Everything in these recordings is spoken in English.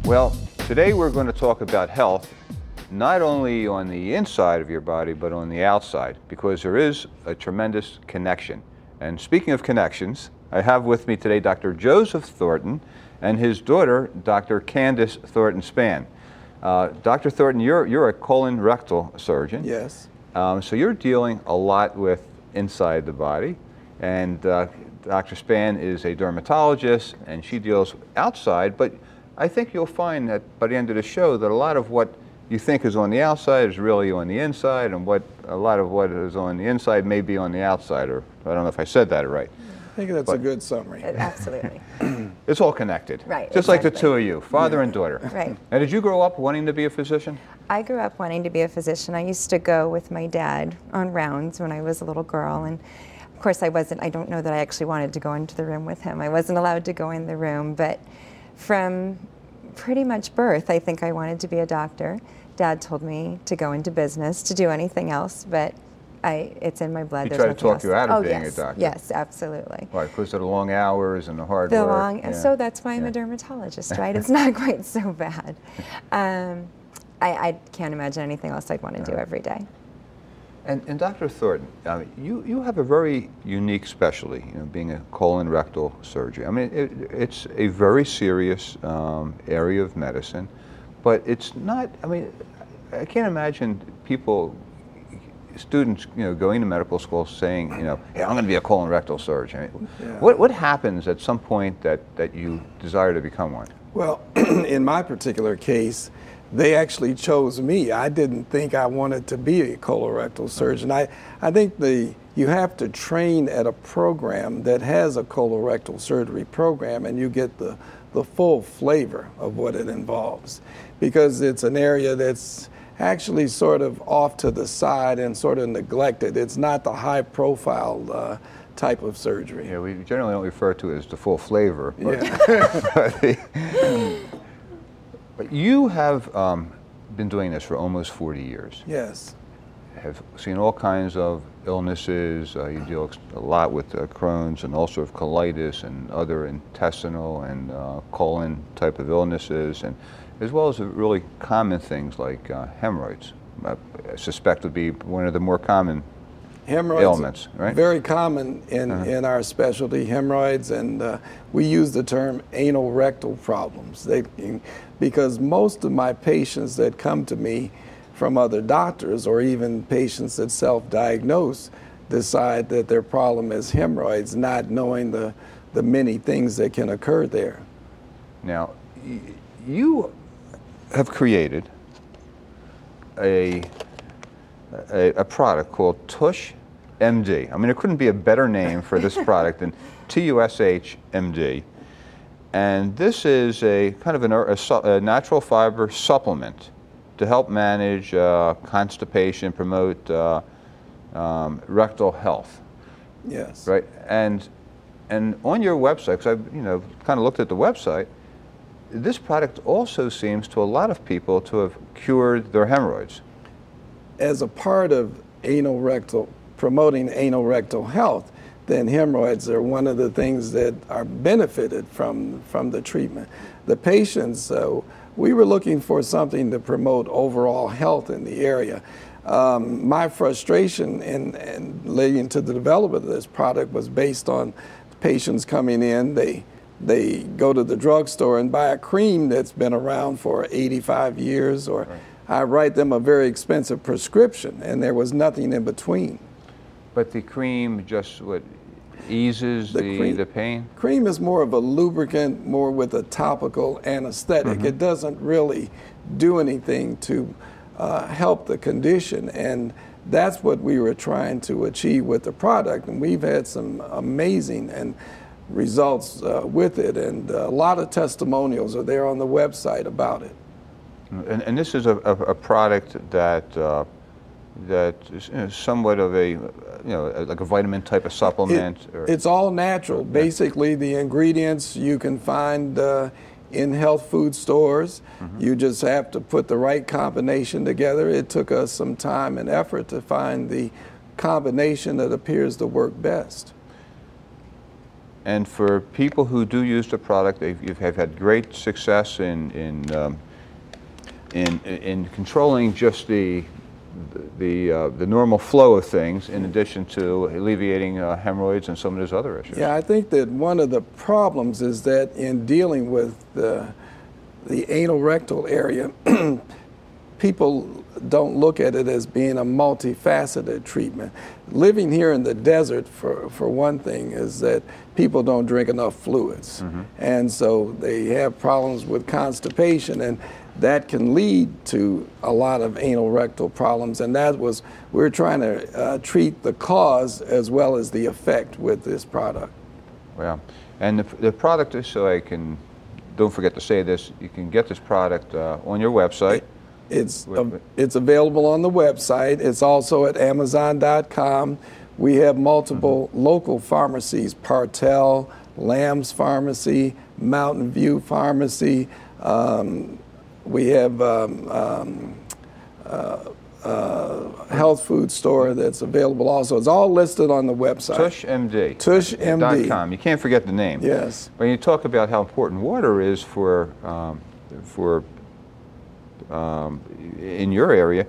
Well, today we're going to talk about health, not only on the inside of your body, but on the outside, because there is a tremendous connection. And speaking of connections, I have with me today Dr. Joseph Thornton and his daughter, Dr. Candace Thornton Spann. Dr. Thornton, you're a colorectal surgeon. Yes. So you're dealing a lot with inside the body, and Dr. Spann is a dermatologist, and she deals outside, but I think you'll find that by the end of the show that a lot of what you think is on the outside is really on the inside, and a lot of what is on the inside may be on the outside, or I don't know if I said that right. I think that's a good summary. Absolutely. It's all connected. Right. Just like the two of you, father and daughter. Right. And did you grow up wanting to be a physician? I grew up wanting to be a physician. I used to go with my dad on rounds when I was a little girl, and of course I don't know that I actually wanted to go into the room with him. I wasn't allowed to go in the room, but from pretty much birth, I think I wanted to be a doctor. Dad told me to go into business, to do anything else, but it's in my blood. He tried to talk you out of being a doctor. Yes, absolutely. Why? Because of the long hours and the hard work. Yeah. So that's why I'm a dermatologist, right? It's not quite so bad. I can't imagine anything else I'd want to do every day. And Dr. Thornton, you have a very unique specialty, being a colorectal surgeon. I mean, it's a very serious area of medicine, but it's not, I mean, I can't imagine students, going to medical school saying, hey, I'm going to be a colorectal surgeon. I mean, Yeah. What happens at some point that you desire to become one? Well, in my particular case, they actually chose me. I didn't think I wanted to be a colorectal surgeon. I think you have to train at a program that has a colorectal surgery program, and you get the full flavor of what it involves, because it's an area that's actually sort of off to the side and sort of neglected. It's not the high profile type of surgery. Yeah, we generally don't refer to it as the full flavor. But, Yeah. but you have been doing this for almost 40 years. Yes. Have seen all kinds of illnesses. You deal a lot with Crohn's and ulcerative colitis and other intestinal and colon type of illnesses, and as well as really common things like hemorrhoids. I suspect would be one of the more common ailments, right? Very common in our specialty, hemorrhoids, and we use the term anorectal problems. Because most of my patients that come to me from other doctors, or even patients that self-diagnose, decide that their problem is hemorrhoids, not knowing the many things that can occur there. Now, you have created a product called TUSHM.D. I mean, there couldn't be a better name for this product than TUSHM.D. And this is a kind of a natural fiber supplement to help manage constipation, promote rectal health. Yes. Right. And on your website, because I've kind of looked at the website, this product also seems to a lot of people to have cured their hemorrhoids. As a part of promoting anorectal health, then hemorrhoids are one of the things that are benefited from the treatment. The patients, we were looking for something to promote overall health in the area. My frustration in leading to the development of this product was based on patients coming in. They go to the drugstore and buy a cream that's been around for 85 years, or right. I write them a very expensive prescription, and there was nothing in between. But the cream just eases the pain? Cream is more of a lubricant, more with a topical anesthetic. It doesn't really do anything to help the condition, and that's what we were trying to achieve with the product, and we've had some amazing results with it, and a lot of testimonials are there on the website about it. And this is a product that is somewhat of a like a vitamin type of supplement. It's all natural. Basically, the ingredients you can find in health food stores. You just have to put the right combination together. It took us some time and effort to find the combination that appears to work best. And for people who do use the product, you've had great success in controlling just the normal flow of things, in addition to alleviating hemorrhoids and some of those other issues. Yeah, I think that one of the problems is that in dealing with the anorectal area, people don't look at it as being a multifaceted treatment. Living here in the desert, for one thing, is that people don't drink enough fluids. And so they have problems with constipation, and that can lead to a lot of anorectal problems. And we're trying to treat the cause as well as the effect with this product. Wow. And the product is, so I can, don't forget to say this, you can get this product on your website. It's available on the website. It's also at Amazon.com. We have multiple local pharmacies: Partel, Lamb's Pharmacy, Mountain View Pharmacy. We have health food store that's available also. It's all listed on the website. TUSHM.D. TUSHM.D. You can't forget the name. Yes. When you talk about how important water is for in your area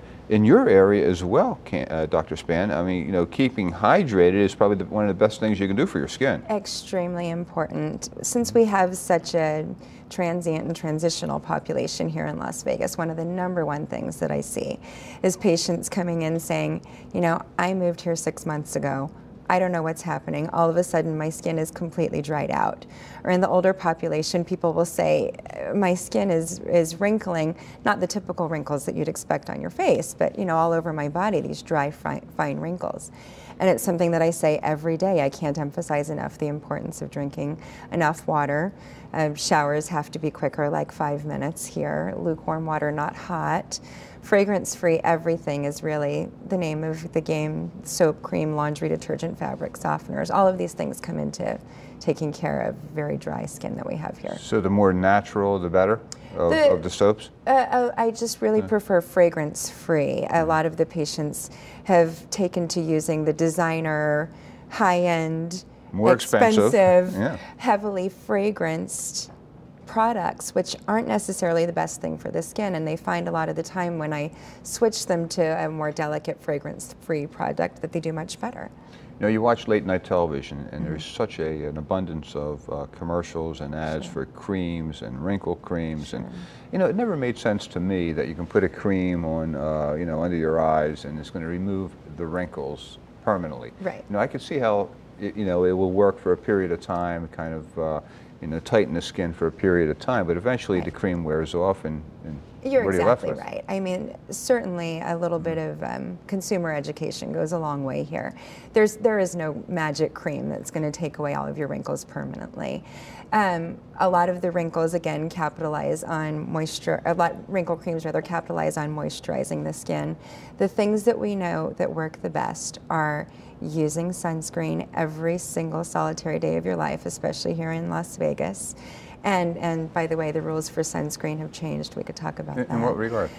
as well, Dr. Spann. I mean, you know, keeping hydrated is probably one of the best things you can do for your skin. Extremely important. Since we have such a transient and transitional population here in Las Vegas, one of the #1 things that I see is patients coming in saying, you know, I moved here 6 months ago. I don't know what's happening. All of a sudden, my skin is completely dried out. Or in the older population, people will say, my skin is wrinkling, not the typical wrinkles that you'd expect on your face, but, you know, all over my body, these dry, fine wrinkles. And it's something that I say every day. I can't emphasize enough the importance of drinking enough water. Showers have to be quicker, like 5 minutes here. Lukewarm water, not hot. Fragrance-free everything is really the name of the game. Soap, cream, laundry detergent, fabric softeners, all of these things come into taking care of very dry skin that we have here. So the more natural, the better of the soaps? I just really prefer fragrance-free. A lot of the patients have taken to using the designer, high-end, more expensive, heavily fragranced products, which aren't necessarily the best thing for the skin, and they find a lot of the time when I switch them to a more delicate fragrance-free product that they do much better. You know, you watch late night television, and there's such an abundance of commercials and ads for creams and wrinkle creams, and you know, it never made sense to me that you can put a cream on, you know, under your eyes, and it's going to remove the wrinkles permanently. Right. You know, I could see how you know, it will work for a period of time, kind of you know, tighten the skin for a period of time, but eventually the cream wears off, and you're what are you exactly left with? right. I mean, certainly a little bit of consumer education goes a long way here. There is no magic cream that's going to take away all of your wrinkles permanently. A lot of the wrinkles, again, capitalize on moisture. Wrinkle creams rather capitalize on moisturizing the skin. The things that we know that work the best are using sunscreen every single solitary day of your life, especially here in Las Vegas. And by the way, the rules for sunscreen have changed. We could talk about that. In what regard?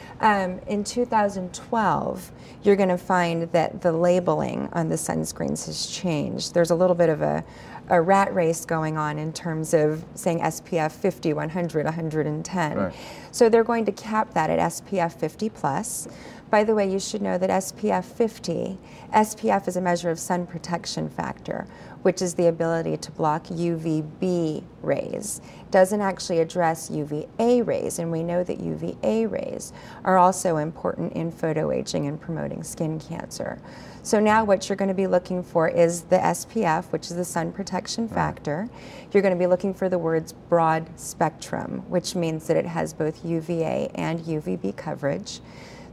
In 2012, you're going to find that the labeling on the sunscreens has changed. There's a little bit of a rat race going on in terms of saying SPF 50, 100, 110. Right. So they're going to cap that at SPF 50 plus. By the way, you should know that SPF 50, SPF is a measure of sun protection factor, which is the ability to block UVB rays. Doesn't actually address UVA rays, and we know that UVA rays are also important in photoaging and promoting skin cancer. So now what you're going to be looking for is the SPF, which is the sun protection factor. You're going to be looking for the words broad spectrum, which means that it has both UVA and UVB coverage.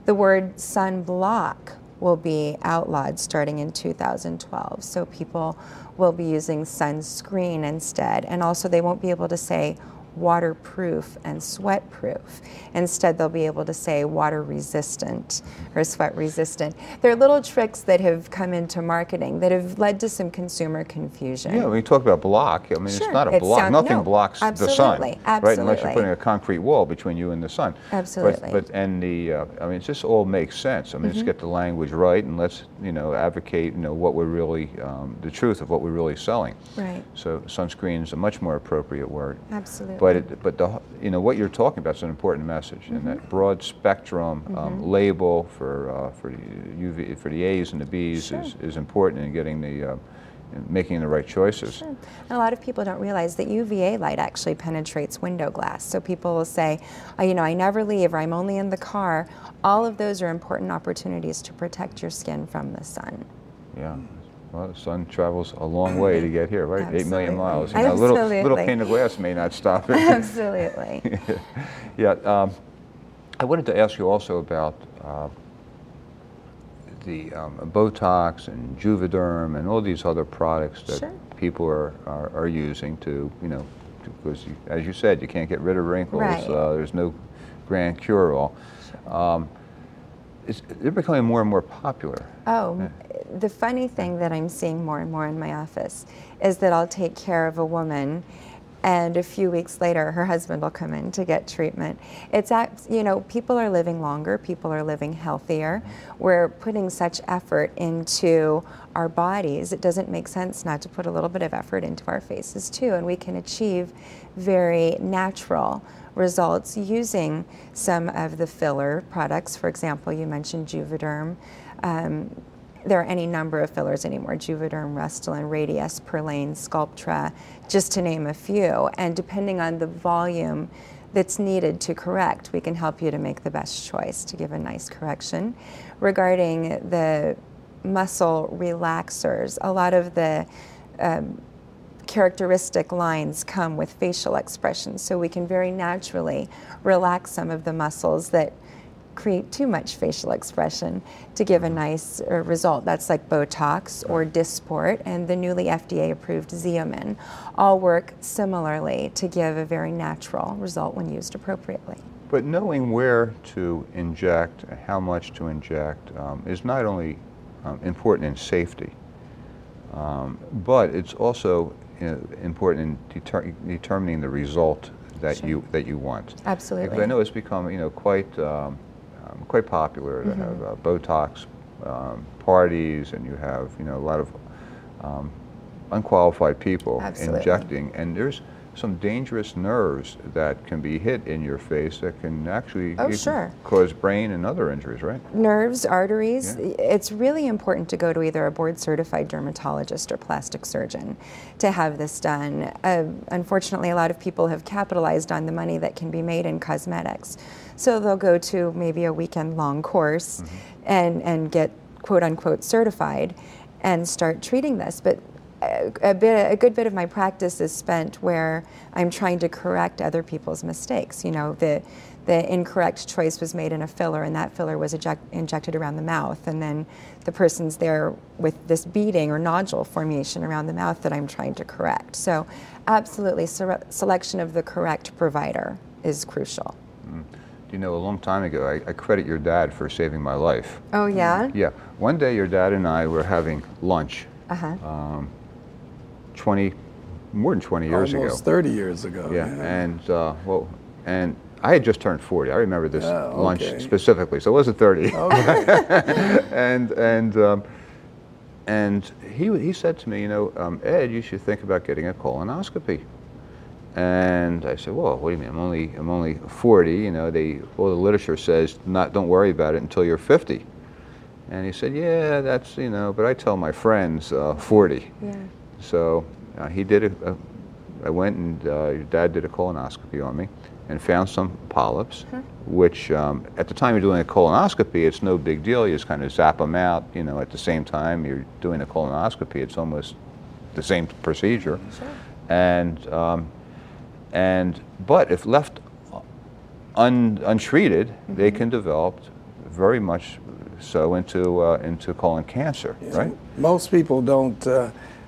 The word sunblock will be outlawed starting in 2012. So people will be using sunscreen instead. And also they won't be able to say waterproof and sweat proof. Instead, they'll be able to say water resistant or sweat resistant. They're little tricks that have come into marketing that have led to some consumer confusion. Yeah, when you talk about block, I mean, Sure. it's not a block. Nothing blocks the sun, right? Unless you're putting a concrete wall between you and the sun. Absolutely. But and the, I mean, it just all makes sense. I mean, let's get the language right, and let's, you know, advocate, you know, what we're really, the truth of what we're really selling. Right. So sunscreen is a much more appropriate word. Absolutely. But the, you know, what you're talking about is an important message, and that broad spectrum label for UV, for the A's and the B's is important in getting the making the right choices. Sure. And a lot of people don't realize that UVA light actually penetrates window glass. So people will say, oh, you know, I never leave, or I'm only in the car. All of those are important opportunities to protect your skin from the sun. Yeah. Well, the sun travels a long way to get here, right? Absolutely. 8 million miles. You know, a little pane of glass may not stop it. Absolutely. Yeah. I wanted to ask you also about the Botox and Juvederm and all these other products that people are using to, you know, because as you said, you can't get rid of wrinkles. Right. There's no grand cure-all. They're becoming more and more popular. Oh, the funny thing that I'm seeing more and more in my office is that I'll take care of a woman, and a few weeks later, her husband will come in to get treatment. It's, you know, people are living longer, people are living healthier. We're putting such effort into our bodies. It doesn't make sense not to put a little bit of effort into our faces too, and we can achieve very natural results using some of the filler products. For example, you mentioned Juvederm. There are any number of fillers anymore: Juvederm, Restylane, Radius, Perlane, Sculptra, just to name a few. And depending on the volume that's needed to correct, we can help you to make the best choice to give a nice correction. Regarding the muscle relaxers, a lot of the characteristic lines come with facial expressions, so we can very naturally relax some of the muscles that create too much facial expression to give a nice result. That's like Botox or Dysport and the newly FDA-approved Xeomin all work similarly to give a very natural result when used appropriately. But knowing where to inject, how much to inject, is not only important in safety, but it's also important in determining the result that you want. Absolutely. Because I know it's become, you know, quite popular to have Botox parties, and you have, you know, a lot of unqualified people injecting, and there's some dangerous nerves that can be hit in your face that can actually cause brain and other injuries, right? Nerves, arteries. Yeah. It's really important to go to either a board-certified dermatologist or plastic surgeon to have this done. Unfortunately, a lot of people have capitalized on the money that can be made in cosmetics. So they'll go to maybe a weekend-long course and get quote-unquote certified and start treating this. But a good bit of my practice is spent where I'm trying to correct other people's mistakes. You know, the incorrect choice was made in a filler, and that filler was injected around the mouth, and then the person's there with this beading or nodule formation around the mouth that I'm trying to correct. So absolutely, selection of the correct provider is crucial. You know, a long time ago, I credit your dad for saving my life. Oh, yeah? Yeah. One day, your dad and I were having lunch. More than 20 years ago. Almost 30 years ago. Yeah. And I had just turned 40. I remember this lunch specifically, so it wasn't 30. And he said to me, you know, Ed, you should think about getting a colonoscopy. And I said, well, what do you mean? I'm only 40. You know, all the literature says don't worry about it until you're 50. And he said, yeah, that's, you know, but I tell my friends 40. Yeah. So he did I went and your dad did a colonoscopy on me and found some polyps, which at the time you're doing a colonoscopy, it's no big deal. You just kind of zap them out. You know, at the same time you're doing a colonoscopy, it's almost the same procedure. Sure. But if left untreated, they can develop very much so into colon cancer, right? Most people don't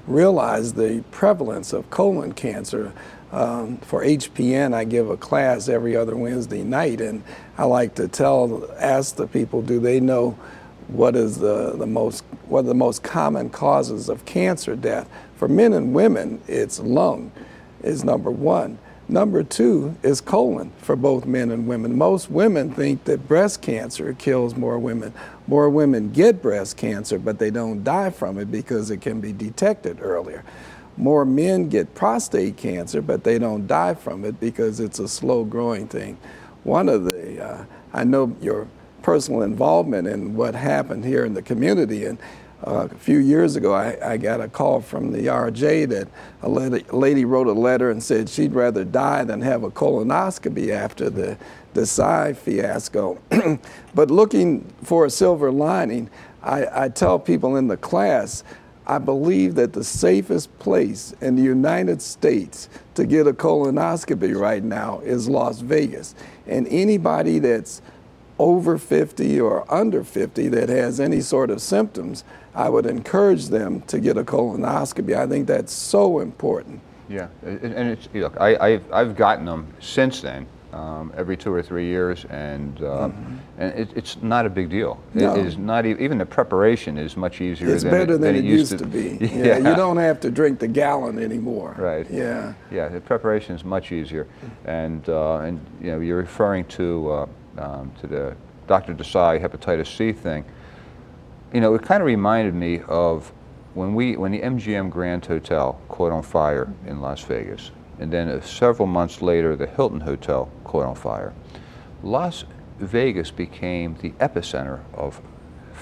realize the prevalence of colon cancer. For HPN, I give a class every other Wednesday night, and I like to ask the people, do they know what are the most common causes of cancer death? For men and women, it's lung is number one. Number two is colon for both men and women. Most women think that breast cancer kills more women. More women get breast cancer, but they don't die from it because it can be detected earlier. More men get prostate cancer, but they don't die from it because it's a slow-growing thing. One of the, I know your personal involvement in what happened here in the community, and a few years ago I got a call from the RJ that a lady wrote a letter and said she'd rather die than have a colonoscopy after the Psy fiasco. But looking for a silver lining, I tell people in the class, I believe that the safest place in the United States to get a colonoscopy right now is Las Vegas. And anybody that's over 50 or under 50 that has any sort of symptoms, I would encourage them to get a colonoscopy. I think that's so important. Yeah, and it's, look, I've gotten them since then, every 2 or 3 years, and it's not a big deal. No. It is not even the preparation is much easier. It's better than it used to be. Yeah, you don't have to drink the gallon anymore. Right. Yeah. Yeah, the preparation is much easier, and you know, you're referring to the Dr. Desai hepatitis C thing. You know, it kind of reminded me of when the MGM Grand Hotel caught on fire in Las Vegas, and then several months later the Hilton Hotel caught on fire. Las Vegas became the epicenter of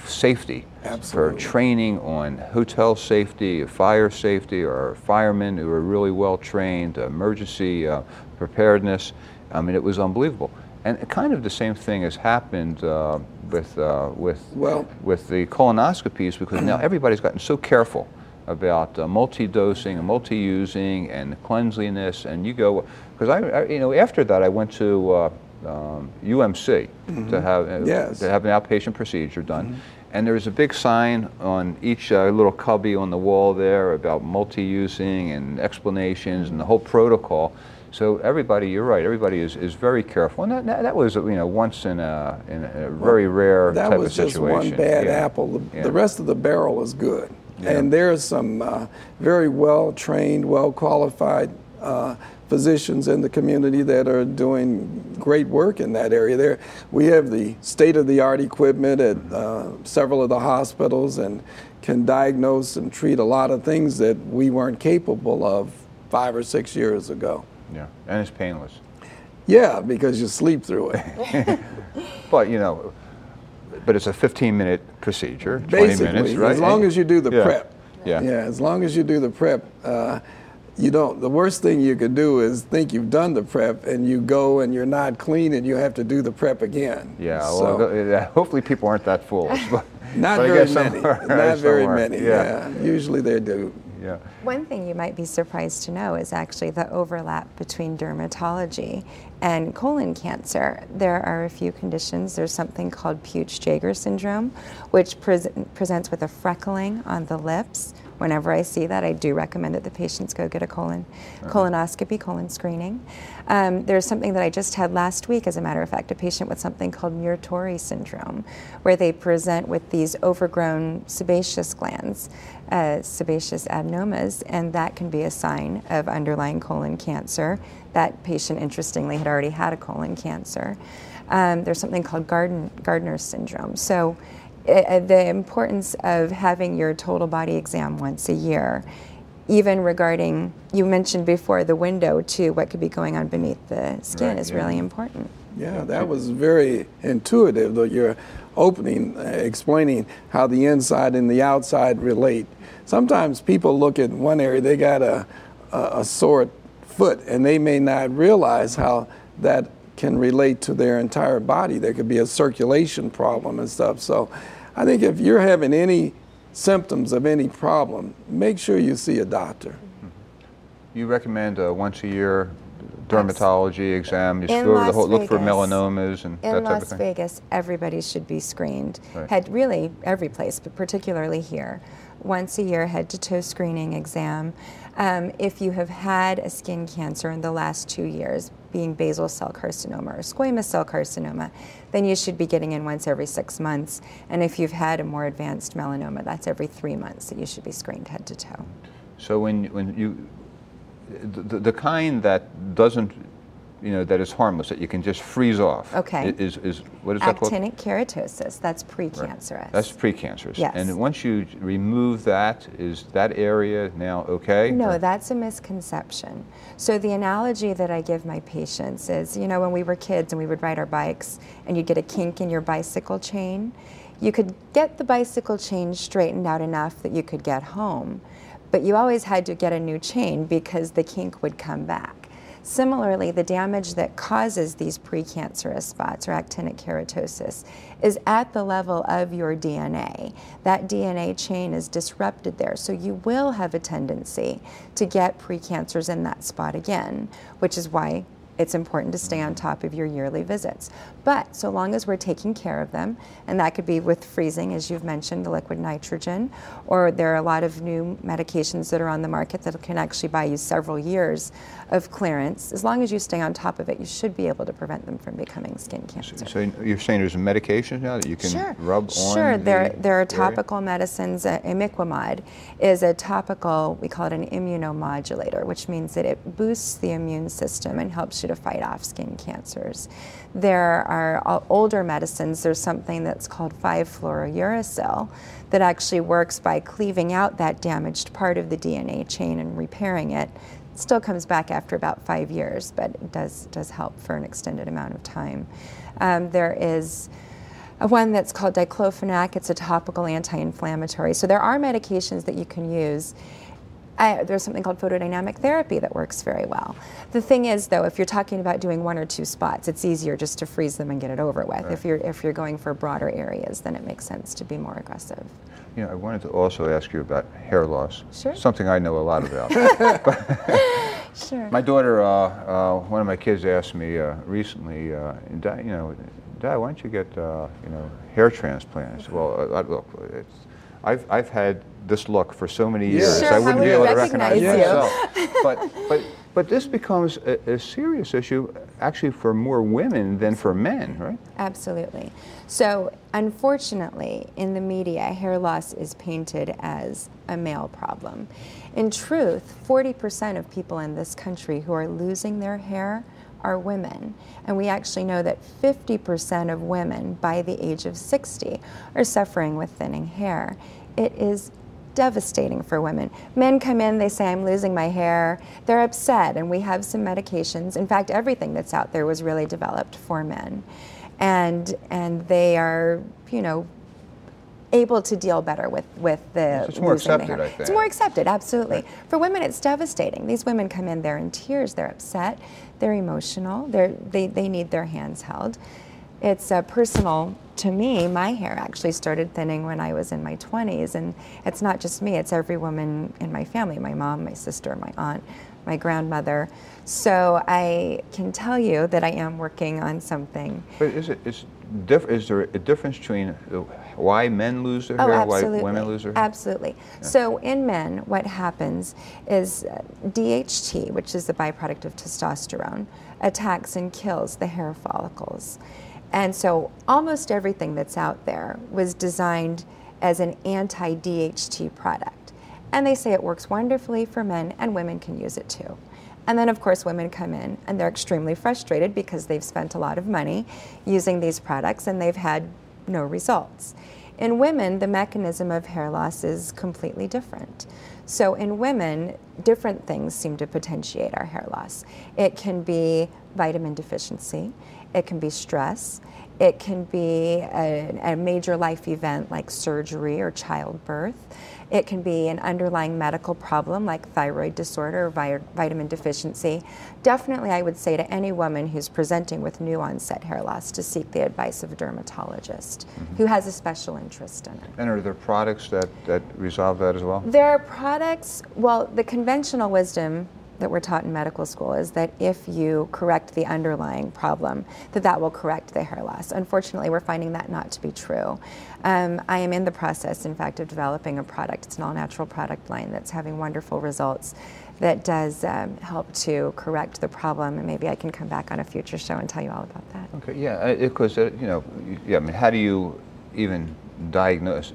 safety. Absolutely. For training on hotel safety, fire safety, or firemen who were really well trained, emergency preparedness. I mean, it was unbelievable. And kind of the same thing has happened with the colonoscopies, because now everybody's gotten so careful about multi-dosing and multi-using and cleanliness. And you go, because you know, after that I went to UMC to have an outpatient procedure done. And there's a big sign on each little cubby on the wall there about multi-using and explanations and the whole protocol. So everybody, you're right, everybody is very careful. And that was, you know, once in a very rare type of situation. That was just one bad apple. The rest of the barrel is good. Yeah. And there's some very well-trained, well-qualified physicians in the community that are doing great work in that area. We have the state-of-the-art equipment at several of the hospitals and can diagnose and treat a lot of things that we weren't capable of 5 or 6 years ago. Yeah, and it's painless. Yeah, because you sleep through it. But, you know, but it's a 15-minute procedure, 20 Basically, minutes, right? As long as you do the prep. Yeah. Yeah, as long as you do the prep. You don't, the worst thing you could do is think you've done the prep and you go and you're not clean and you have to do the prep again. Yeah, so, well, hopefully people aren't that foolish. But, not but very many. Not very many, yeah. Usually they do. Yeah. One thing you might be surprised to know is actually the overlap between dermatology and colon cancer. There are a few conditions. There's something called Peutz-Jeghers syndrome, which presents with a freckling on the lips. Whenever I see that, I do recommend that the patients go get a colonoscopy, colon screening. There's something that I just had last week, as a matter of fact, a patient with something called Muir-Torre syndrome, where they present with these overgrown sebaceous glands, sebaceous adenomas, and that can be a sign of underlying colon cancer. That patient, interestingly, had already had a colon cancer. There's something called Gardner's syndrome. So the importance of having your total body exam once a year, even regarding, you mentioned before, the window to what could be going on beneath the skin is really important. Yeah, that was very intuitive, your opening, explaining how the inside and the outside relate. Sometimes people look at one area, they got a sore foot, and they may not realize how that can relate to their entire body. There could be a circulation problem and stuff. So I think if you're having any symptoms of any problem, make sure you see a doctor. You recommend a once-a-year dermatology exam? You In go over Las the whole, look for Vegas. melanomas and that type of In Las thing? Vegas, everybody should be screened. Right. Had really every place, but particularly here. once a year head-to-toe screening exam. If you have had a skin cancer in the last 2 years, being basal cell carcinoma or squamous cell carcinoma, then you should be getting in once every 6 months. And if you've had a more advanced melanoma, that's every 3 months that you should be screened head to toe. So when you, the kind that doesn't, you know, that is harmless, that you can just freeze off. Okay. Is what is that called? Actinic keratosis. That's precancerous. Right. That's precancerous. Yes. And once you remove that, is that area now okay? No, or? that's a misconception. So the analogy that I give my patients is, you know, when we were kids and we would ride our bikes and you'd get a kink in your bicycle chain, you could get the bicycle chain straightened out enough that you could get home, but you always had to get a new chain because the kink would come back. Similarly, the damage that causes these precancerous spots or actinic keratosis is at the level of your DNA. That DNA chain is disrupted there, so you will have a tendency to get precancers in that spot again, which is why it's important to stay on top of your yearly visits. But so long as we're taking care of them, and that could be with freezing, as you've mentioned, the liquid nitrogen, or there are a lot of new medications that are on the market that can actually buy you several years of clearance. As long as you stay on top of it, you should be able to prevent them from becoming skin cancer. So you're saying there's medications now that you can rub on? Sure, there are topical medicines. Imiquimod is a topical, we call it an immunomodulator, which means that it boosts the immune system and helps you to fight off skin cancers. There are older medicines. There's something that's called 5-fluorouracil that actually works by cleaving out that damaged part of the DNA chain and repairing it. It still comes back after about 5 years, but it does help for an extended amount of time. There is one that's called diclofenac. It's a topical anti-inflammatory. So there are medications that you can use. There's something called photodynamic therapy that works very well. The thing is, though, if you're talking about doing 1 or 2 spots, it's easier just to freeze them and get it over with. Right. If you're going for broader areas, then it makes sense to be more aggressive. You know, I wanted to also ask you about hair loss. Sure. Something I know a lot about. Sure. My daughter, one of my kids asked me recently, Dad, you know, Dad, why don't you get, you know, hair transplant? I said, well, look, I've had this look for so many years, sure, I wouldn't be able to recognize you. myself. But this becomes a serious issue, actually, for more women than for men, right? Absolutely. So, unfortunately, in the media, hair loss is painted as a male problem. In truth, 40% of people in this country who are losing their hair are women. And we actually know that 50% of women by the age of 60 are suffering with thinning hair. It is devastating for women. Men come in, they say, I'm losing my hair. They're upset, and we have some medications. In fact, everything that's out there was really developed for men. And they are, you know, able to deal better with the it's more accepted, I think. It's more accepted, absolutely. Right. For women, it's devastating. These women come in, they're in tears, they're upset, they're emotional, they need their hands held. It's personal to me. My hair actually started thinning when I was in my 20s, and it's not just me, it's every woman in my family, my mom, my sister, my aunt, my grandmother. So I can tell you that I am working on something. But is there a difference between why men lose their hair and why women lose their hair? Absolutely. Yeah. So in men, what happens is DHT, which is the byproduct of testosterone, attacks and kills the hair follicles. And so almost everything that's out there was designed as an anti-DHT product. And they say it works wonderfully for men, and women can use it too. And then, of course, women come in and they're extremely frustrated because they've spent a lot of money using these products and they've had no results. In women, the mechanism of hair loss is completely different. So in women, different things seem to potentiate our hair loss. It can be vitamin deficiency, it can be stress, it can be a major life event like surgery or childbirth. It can be an underlying medical problem like thyroid disorder or vitamin deficiency. Definitely, I would say to any woman who's presenting with new onset hair loss to seek the advice of a dermatologist who has a special interest in it. And are there products that resolve that as well? There are products, well, the conventional wisdom that we're taught in medical school is that if you correct the underlying problem, that will correct the hair loss. Unfortunately, we're finding that not to be true. I am in the process, in fact, of developing a product. It's an all-natural product line that's having wonderful results that does help to correct the problem, and maybe I can come back on a future show and tell you all about that. Okay, yeah, because I mean, how do you even diagnose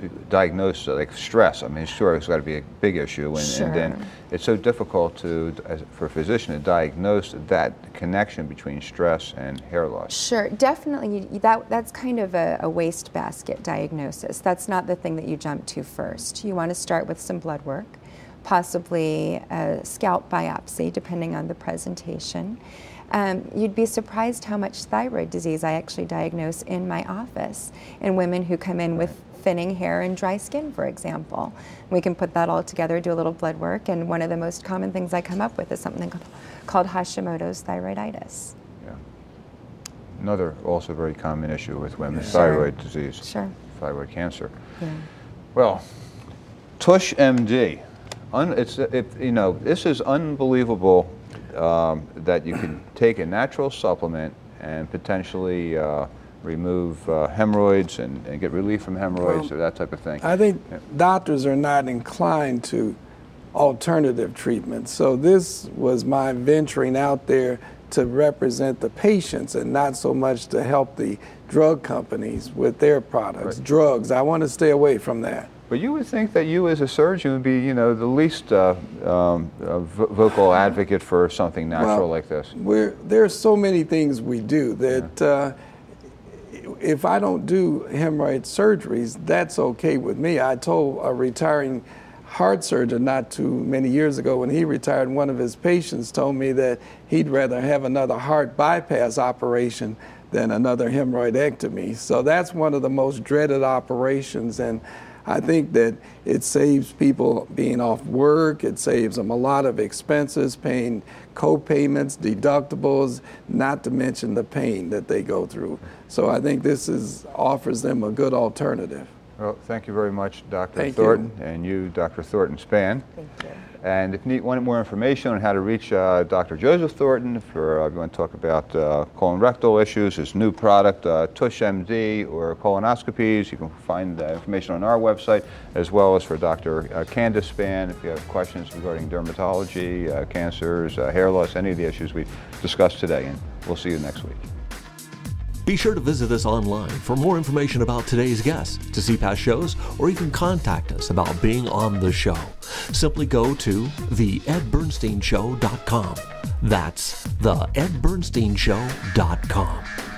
like stress? I mean, sure, it's got to be a big issue, and then it's so difficult for a physician to diagnose that connection between stress and hair loss. Sure, definitely. That's kind of a wastebasket diagnosis. That's not the thing that you jump to first. You want to start with some blood work, possibly a scalp biopsy, depending on the presentation. You'd be surprised how much thyroid disease I actually diagnose in my office in women who come in with thinning hair and dry skin, for example. We can put that all together, do a little blood work, and one of the most common things I come up with is something called Hashimoto's thyroiditis. Yeah. Another also very common issue with women, Sure. thyroid disease, Sure. thyroid cancer. Yeah. Well, TUSHM.D. This is unbelievable that you can take a natural supplement and potentially remove hemorrhoids and get relief from hemorrhoids or that type of thing. I think doctors are not inclined to alternative treatment. So this was my venturing out there to represent the patients and not so much to help the drug companies with their products. Right. Drugs, I want to stay away from that. But you would think that you as a surgeon would be, the least vocal advocate for something natural like this. There's so many things we do that if I don't do hemorrhoid surgeries, that's okay with me. I told a retiring heart surgeon not too many years ago when he retired, one of his patients told me that he'd rather have another heart bypass operation than another hemorrhoidectomy. So that's one of the most dreaded operations, and I think that it saves people being off work, it saves them a lot of expenses, paying co-payments, deductibles, not to mention the pain that they go through. So I think this offers them a good alternative. Well, thank you very much, Dr. Thornton, and you, Dr. Thornton Spann. Thank you. And if you want more information on how to reach Dr. Joseph Thornton, if you want to talk about colorectal issues, his new product, TUSHM.D, or colonoscopies, you can find information on our website, as well as for Dr. Candace Spann, if you have questions regarding dermatology, cancers, hair loss, any of the issues we discussed today. And we'll see you next week. Be sure to visit us online for more information about today's guests, to see past shows, or even contact us about being on the show. Simply go to theedbernsteinshow.com. That's theedbernsteinshow.com.